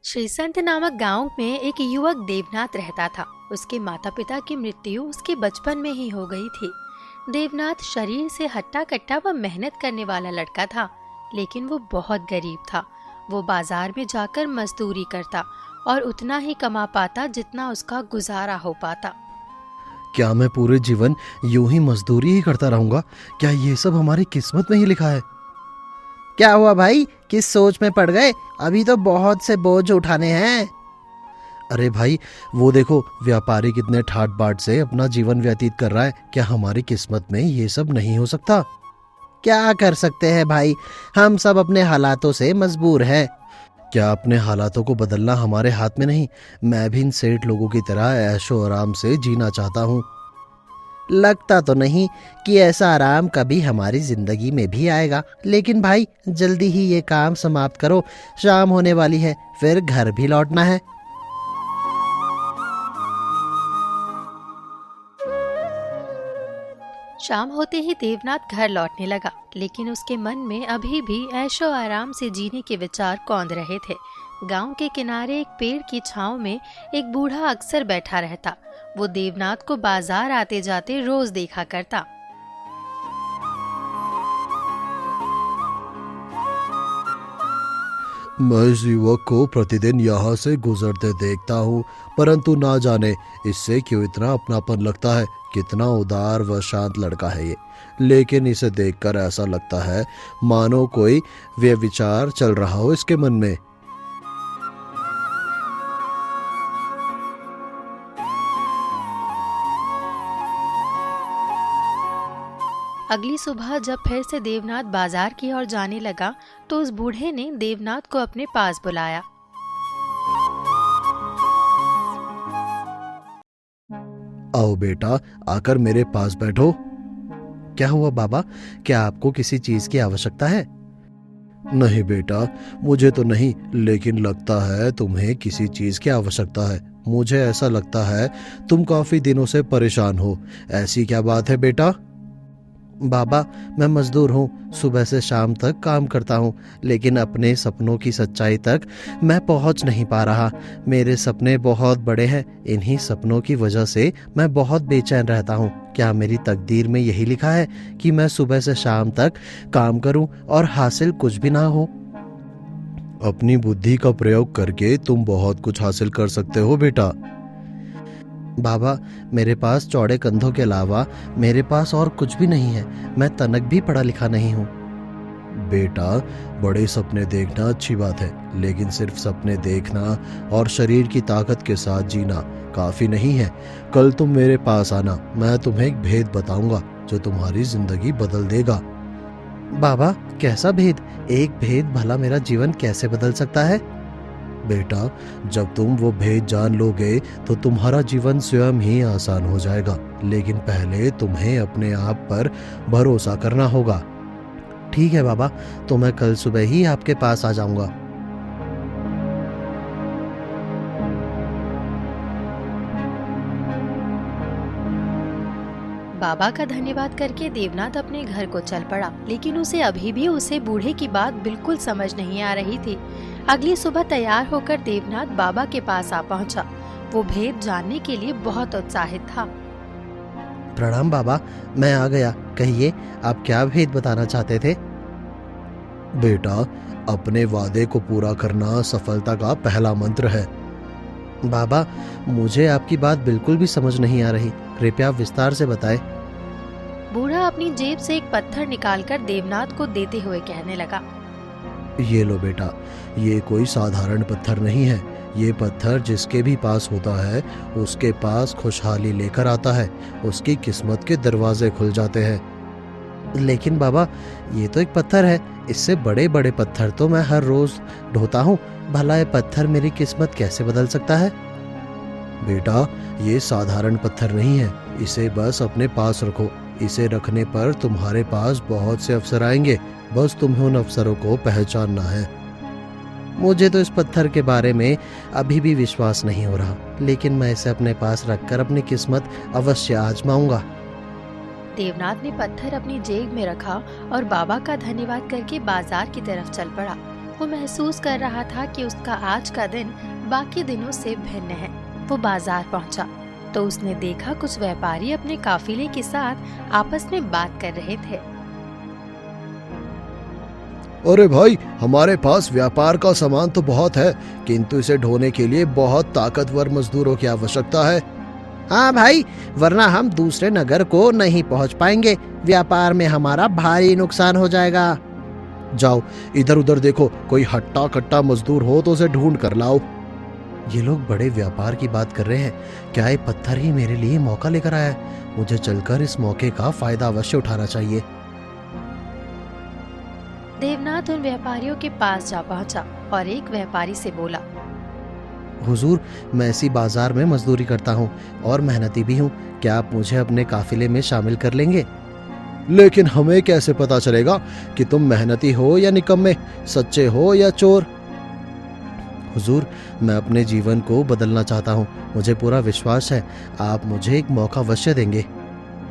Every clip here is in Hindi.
श्रीसंत नामक गांव में एक युवक देवनाथ रहता था। उसके माता पिता की मृत्यु उसके बचपन में ही हो गई थी। देवनाथ शरीर से हट्टा कट्टा व मेहनत करने वाला लड़का था, लेकिन वो बहुत गरीब था। वो बाजार में जाकर मजदूरी करता और उतना ही कमा पाता जितना उसका गुजारा हो पाता। क्या मैं पूरे जीवन यूं ही मजदूरी ही करता रहूंगा? क्या ये सब हमारी किस्मत में ही लिखा है? क्या हुआ भाई, किस सोच में पड़ गए? अभी तो बहुत से बोझ उठाने हैं। अरे भाई, वो देखो व्यापारी कितने ठाट बाट से अपना जीवन व्यतीत कर रहा है। क्या हमारी किस्मत में ये सब नहीं हो सकता? क्या कर सकते हैं भाई, हम सब अपने हालातों से मजबूर हैं। क्या अपने हालातों को बदलना हमारे हाथ में नहीं? मैं भी इन सेठ लोगों की तरह ऐशो आराम से जीना चाहता हूँ। लगता तो नहीं कि ऐसा आराम कभी हमारी जिंदगी में भी आएगा, लेकिन भाई जल्दी ही ये काम समाप्त करो, शाम होने वाली है, फिर घर भी लौटना है। शाम होते ही देवनाथ घर लौटने लगा, लेकिन उसके मन में अभी भी ऐशो आराम से जीने के विचार कौंध रहे थे। गांव के किनारे एक पेड़ की छांव में एक बूढ़ा अक्सर बैठा रहता। वो देवनाथ को बाजार आते जाते रोज देखा करता। मैं इस युवक को प्रतिदिन यहाँ से गुजरते देखता हूँ, परंतु ना जाने इससे क्यों इतना अपनापन लगता है। कितना उदार व शांत लड़का है ये, लेकिन इसे देखकर ऐसा लगता है मानो कोई व्यभिचार चल रहा हो इसके मन में। अगली सुबह जब फिर से देवनाथ बाजार की ओर जाने लगा, तो उस बूढ़े ने देवनाथ को अपने पास बुलाया। आओ बेटा, आकर मेरे पास बैठो। क्या हुआ बाबा, क्या आपको किसी चीज की आवश्यकता है? नहीं बेटा, मुझे तो नहीं, लेकिन लगता है तुम्हें किसी चीज की आवश्यकता है। मुझे ऐसा लगता है तुम काफी दिनों से परेशान हो। ऐसी क्या बात है बेटा? बाबा, मैं मजदूर हूँ, सुबह से शाम तक काम करता हूँ, लेकिन अपने सपनों की सच्चाई तक मैं पहुँच नहीं पा रहा। मेरे सपने बहुत बड़े हैं, इन्हीं सपनों की वजह से मैं बहुत बेचैन रहता हूँ। क्या मेरी तकदीर में यही लिखा है कि मैं सुबह से शाम तक काम करूँ और हासिल कुछ भी ना हो? अपनी बुद्धि का प्रयोग करके तुम बहुत कुछ हासिल कर सकते हो बेटा। बाबा, मेरे पास चौड़े कंधों के अलावा मेरे पास और कुछ भी नहीं है। मैं तनक भी पढ़ा लिखा नहीं हूँ। बेटा, बड़े सपने देखना अच्छी बात है, लेकिन सिर्फ सपने देखना और शरीर की ताकत के साथ जीना काफी नहीं है। कल तुम मेरे पास आना, मैं तुम्हें एक भेद बताऊंगा जो तुम्हारी जिंदगी बदल देगा। बाबा, कैसा भेद? एक भेद भला मेरा जीवन कैसे बदल सकता है? बेटा, जब तुम वो भेद जान लोगे तो तुम्हारा जीवन स्वयं ही आसान हो जाएगा, लेकिन पहले तुम्हें अपने आप पर भरोसा करना होगा। ठीक है बाबा, तो मैं कल सुबह ही आपके पास आ जाऊंगा। बाबा का धन्यवाद करके देवनाथ अपने घर को चल पड़ा, लेकिन उसे अभी भी उसे बूढ़े की बात बिल्कुल समझ नहीं आ रही थी। अगली सुबह तैयार होकर देवनाथ बाबा के पास आ पहुंचा। वो भेद जानने के लिए बहुत उत्साहित था। प्रणाम बाबा, मैं आ गया। कहिए, आप क्या भेद बताना चाहते थे? बेटा, अपने वादे को पूरा करना सफलता का पहला मंत्र है। बाबा, मुझे आपकी बात बिल्कुल भी समझ नहीं आ रही, कृपया विस्तार से बताएं। बूढ़ा अपनी जेब से एक पत्थर निकालकर देवनाथ को देते हुए कहने लगा। ये लो बेटा, ये कोई साधारण पत्थर नहीं है। ये पत्थर जिसके भी पास होता है उसके पास खुशहाली लेकर आता है, उसकी किस्मत के दरवाजे खुल जाते हैं। लेकिन बाबा, ये तो एक पत्थर है, इससे बड़े बड़े पत्थर तो मैं हर रोज ढोता हूँ। भला ये पत्थर मेरी किस्मत कैसे बदल सकता है? बेटा, ये साधारण पत्थर नहीं है, इसे बस अपने पास रखो। इसे रखने पर तुम्हारे पास बहुत से अवसर आएंगे, बस तुम्हें उन अवसरों को पहचानना है। मुझे तो इस पत्थर के बारे में अभी भी विश्वास नहीं हो रहा, लेकिन मैं इसे अपने पास रखकर अपनी किस्मत अवश्य आजमाऊंगा। देवनाथ ने पत्थर अपनी जेब में रखा और बाबा का धन्यवाद करके बाजार की तरफ चल पड़ा। वो महसूस कर रहा था कि उसका आज का दिन बाकी दिनों से भिन्न है। वो बाजार पहुंचा तो उसने देखा कुछ व्यापारी अपने काफिले के साथ आपस में बात कर रहे थे। अरे भाई, हमारे पास व्यापार का सामान तो बहुत है, किंतु इसे ढोने के लिए बहुत ताकतवर मजदूरों की आवश्यकता है। हाँ भाई, वरना हम दूसरे नगर को नहीं पहुंच पाएंगे। व्यापार में हमारा भारी नुकसान हो जाएगा। जाओ इधर उधर देखो, कोई हट्टा कट्टा मजदूर हो तो उसे ढूंढ कर लाओ। ये लोग बड़े व्यापार की बात कर रहे हैं। क्या ये पत्थर ही मेरे लिए मौका लेकर आया है? मुझे चलकर इस मौके का फायदा अवश्य उठाना चाहिए। देवनाथ उन व्यापारियों के पास जा पहुंचा और एक व्यापारी से बोला, हुजूर, मैं इसी बाजार में मजदूरी करता हूँ और मेहनती भी हूँ। क्या आप मुझे अपने काफिले में शामिल कर लेंगे? लेकिन हमें कैसे पता चलेगा कि तुम मेहनती हो या निकम्मे, सच्चे हो या चोर? हुजूर, मैं अपने जीवन को बदलना चाहता हूँ। मुझे पूरा विश्वास है आप मुझे एक मौका अवश्य देंगे।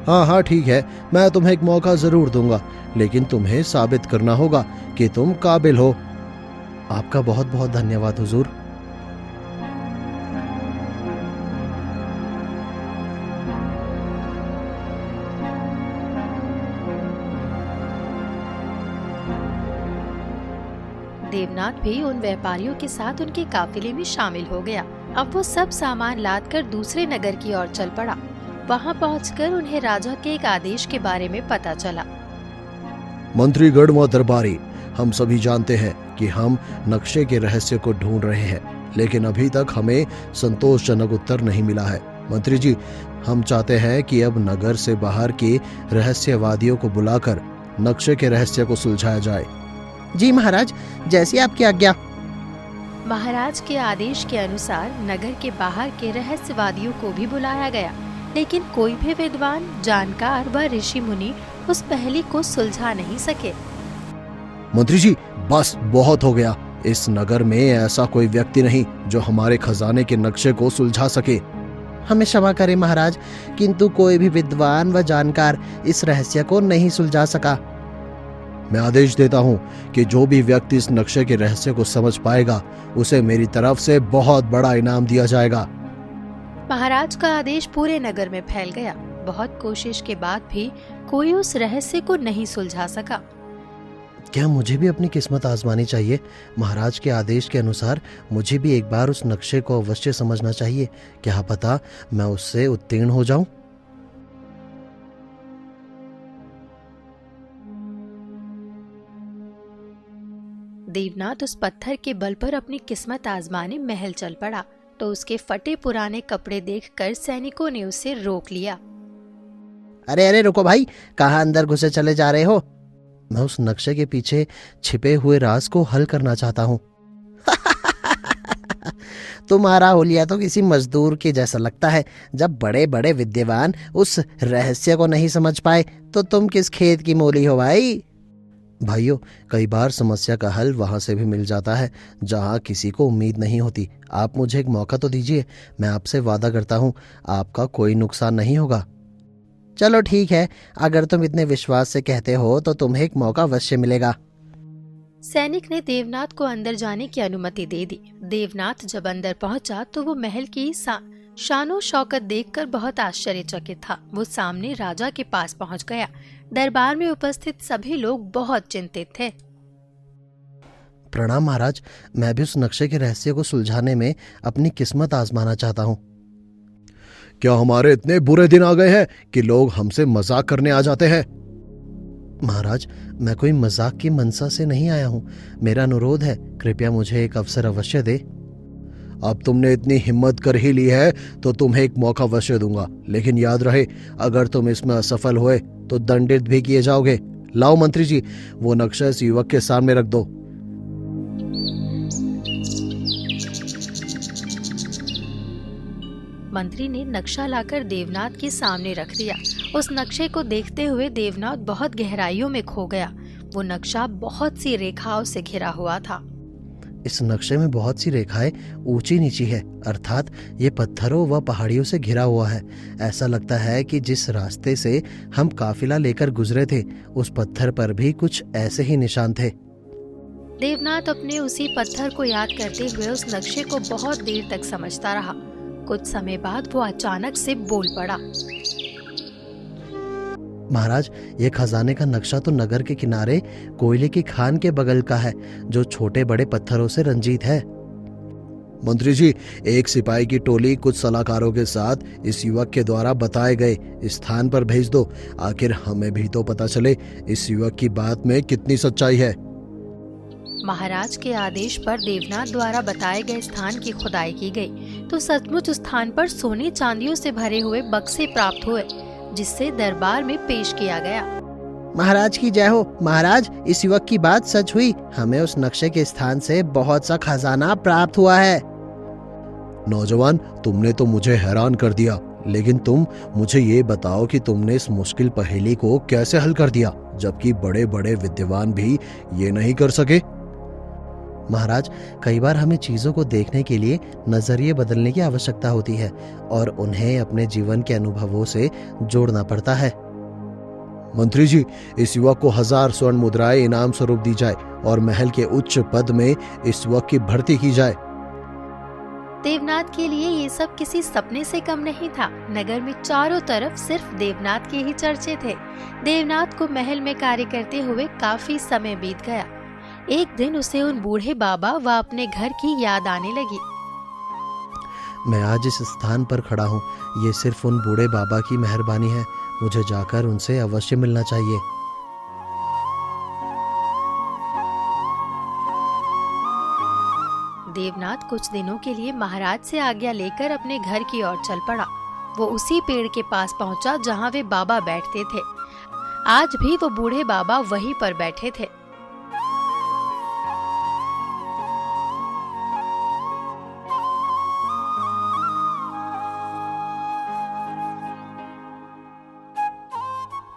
हाँ हाँ ठीक है, मैं तुम्हें एक मौका जरूर दूंगा, लेकिन तुम्हें साबित करना होगा कि तुम काबिल हो। आपका बहुत बहुत धन्यवाद हुजूर। देवनाथ भी उन व्यापारियों के साथ उनके काफिले में शामिल हो गया। अब वो सब सामान लाद कर दूसरे नगर की ओर चल पड़ा। वहाँ पहुंचकर उन्हें राजा के एक आदेश के बारे में पता चला। मंत्रीगण व दरबारी, हम सभी जानते हैं कि हम नक्शे के रहस्य को ढूंढ रहे हैं, लेकिन अभी तक हमें संतोषजनक उत्तर नहीं मिला है। मंत्री जी, हम चाहते हैं कि अब नगर से बाहर के रहस्यवादियों को बुलाकर नक्शे के रहस्य को सुलझाया जाए। जी महाराज, जैसी आपकी आज्ञा। महाराज के आदेश के अनुसार नगर के बाहर के रहस्यवादियों को भी बुलाया गया, लेकिन कोई भी विद्वान, जानकार व ऋषि मुनि उस पहेली को सुलझा नहीं सके। मंत्री जी, बस बहुत हो गया। इस नगर में ऐसा कोई व्यक्ति नहीं जो हमारे खजाने के नक्शे को सुलझा सके। हमें क्षमा करें महाराज, किंतु कोई भी विद्वान व जानकार इस रहस्य को नहीं सुलझा सका। मैं आदेश देता हूँ कि जो भी व्यक्ति इस नक्शे के रहस्य को समझ पाएगा, उसे मेरी तरफ से बहुत बड़ा इनाम दिया जाएगा। महाराज का आदेश पूरे नगर में फैल गया। बहुत कोशिश के बाद भी कोई उस रहस्य को नहीं सुलझा सका। क्या मुझे भी अपनी किस्मत आजमानी चाहिए? महाराज के आदेश के अनुसार मुझे भी एक बार उस नक्शे को अवश्य समझना चाहिए। क्या पता मैं उससे उत्तीर्ण हो जाऊं। देवनाथ उस पत्थर के बल पर अपनी किस्मत आजमाने महल चल पड़ा तो उसके फटे पुराने कपड़े देखकर सैनिकों ने उसे रोक लिया। अरे अरे रुको भाई, कहाँ अंदर घुसे चले जा रहे हो? मैं उस नक्शे के पीछे छिपे हुए राज को हल करना चाहता हूँ। तुम्हारा हुलिया तो किसी मजदूर के जैसा लगता है। जब बड़े बड़े विद्वान उस रहस्य को नहीं समझ पाए तो तुम किस खेत की मूली हो भाई? भाइयों, कई बार समस्या का हल वहां से भी मिल जाता है जहां किसी को उम्मीद नहीं होती। आप मुझे एक मौका तो दीजिए। मैं आपसे वादा करता हूं आपका कोई नुकसान नहीं होगा। चलो ठीक है, अगर तुम इतने विश्वास से कहते हो तो तुम्हें एक मौका अवश्य मिलेगा। सैनिक ने देवनाथ को अंदर जाने की अनुमति दे दी। देवनाथ जब अंदर पहुंचा तो वो महल की शानो शौकत देखकर बहुत आश्चर्यचकित था। वो सामने राजा के पास पहुंच गया। दरबार में उपस्थित सभी लोग बहुत चिंतित थे। प्रणाम महाराज, मैं भी उस नक्शे के रहस्य को सुलझाने में अपनी किस्मत आजमाना चाहता हूँ। क्या हमारे इतने बुरे दिन आ गए हैं कि लोग हमसे मजाक करने आ जाते हैं? महाराज, मैं कोई मजाक की मनसा से नहीं आया हूँ। मेरा अनुरोध है, कृपया मुझे एक अवसर अवश्य दे। अब तुमने इतनी हिम्मत कर ही ली है तो तुम्हें एक मौका अवश्य दूंगा, लेकिन याद रहे, अगर तुम इसमें असफल हुए तो दंडित भी किए जाओगे। लाओ मंत्री जी, वो नक्शा इस युवक के सामने रख दो। मंत्री ने नक्शा लाकर देवनाथ के सामने रख दिया। उस नक्शे को देखते हुए देवनाथ बहुत गहराइयों में खो गया। वो नक्शा बहुत सी रेखाओं से घिरा हुआ था। इस नक्शे में बहुत सी रेखाएं ऊंची नीची है, अर्थात ये पत्थरों व पहाड़ियों से घिरा हुआ है। ऐसा लगता है कि जिस रास्ते से हम काफिला लेकर गुजरे थे, उस पत्थर पर भी कुछ ऐसे ही निशान थे। देवनाथ अपने उसी पत्थर को याद करते हुए उस नक्शे को बहुत देर तक समझता रहा। कुछ समय बाद वो अचानक से बोल पड़ा। महाराज, ये खजाने का नक्शा तो नगर के किनारे कोयले की खान के बगल का है, जो छोटे बड़े पत्थरों से रंजीत है। मंत्री जी, एक सिपाही की टोली कुछ सलाहकारों के साथ इस युवक के द्वारा बताए गए स्थान पर भेज दो। आखिर हमें भी तो पता चले इस युवक की बात में कितनी सच्चाई है। महाराज के आदेश पर देवनाथ द्वारा बताए गए स्थान की खुदाई की गई तो सचमुच उस स्थान पर सोने चांदियों से भरे हुए बक्से प्राप्त हुए, जिससे दरबार में पेश किया गया। महाराज की जय हो। महाराज, इस युवक की बात सच हुई। हमें उस नक्शे के स्थान से बहुत सा खजाना प्राप्त हुआ है। नौजवान, तुमने तो मुझे हैरान कर दिया, लेकिन तुम मुझे ये बताओ कि तुमने इस मुश्किल पहेली को कैसे हल कर दिया, जबकि बड़े बड़े विद्वान भी ये नहीं कर सके। महाराज, कई बार हमें चीजों को देखने के लिए नजरिए बदलने की आवश्यकता होती है और उन्हें अपने जीवन के अनुभवों से जोड़ना पड़ता है। मंत्री जी, इस युवक को 1000 स्वर्ण मुद्राएं इनाम स्वरूप दी जाए और महल के उच्च पद में इस युवक की भर्ती की जाए। देवनाथ के लिए ये सब किसी सपने से कम नहीं था। नगर में चारों तरफ सिर्फ देवनाथ के ही चर्चे थे। देवनाथ को महल में कार्य करते हुए काफी समय बीत गया। एक दिन उसे उन बूढ़े बाबा व अपने घर की याद आने लगी। मैं आज इस स्थान पर खड़ा हूँ, ये सिर्फ उन बूढ़े बाबा की मेहरबानी है। मुझे जाकर उनसे अवश्य मिलना चाहिए। देवनाथ कुछ दिनों के लिए महाराज से आज्ञा लेकर अपने घर की ओर चल पड़ा। वो उसी पेड़ के पास पहुंचा जहां वे बाबा बैठते थे। आज भी वो बूढ़े बाबा वहीं पर बैठे थे।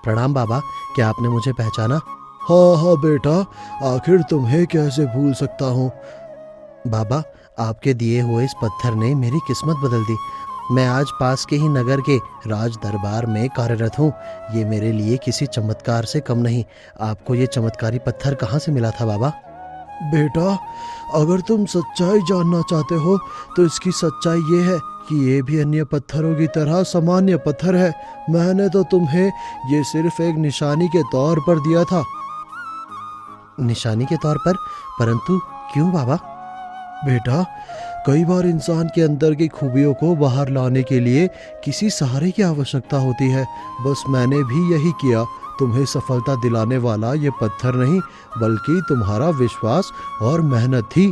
प्रणाम बाबा, क्या आपने मुझे पहचाना? हाँ हाँ बेटा, आखिर तुम्हें कैसे भूल सकता हूँ। बाबा, आपके दिए हुए इस पत्थर ने मेरी किस्मत बदल दी। मैं आज पास के ही नगर के राज दरबार में कार्यरत हूँ। ये मेरे लिए किसी चमत्कार से कम नहीं। आपको ये चमत्कारी पत्थर कहाँ से मिला था बाबा? बेटा, अगर तुम सच्चाई जानना चाहते हो तो इसकी सच्चाई ये है कि ये भी अन्य पत्थरों की तरह सामान्य पत्थर है। मैंने तो तुम्हें ये सिर्फ एक निशानी के तौर पर दिया था। निशानी के तौर पर? परंतु क्यों बाबा? बेटा, कई बार इंसान के अंदर की खूबियों को बाहर लाने के लिए किसी सहारे की आवश्यकता होती है। बस मैंने भी यही किया। तुम्हें सफलता दिलाने वाला ये पत्थर नहीं, बल्कि तुम्हारा विश्वास और मेहनत थी।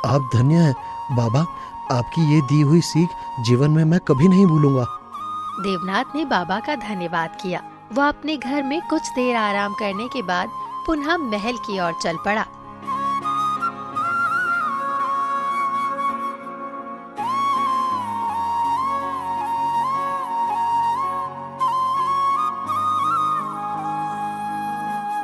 आप धन्य हैं बाबा। आपकी ये दी हुई सीख जीवन में मैं कभी नहीं भूलूंगा। देवनाथ ने बाबा का धन्यवाद किया। वह अपने घर में कुछ देर आराम करने के बाद पुनः महल की ओर चल पड़ा।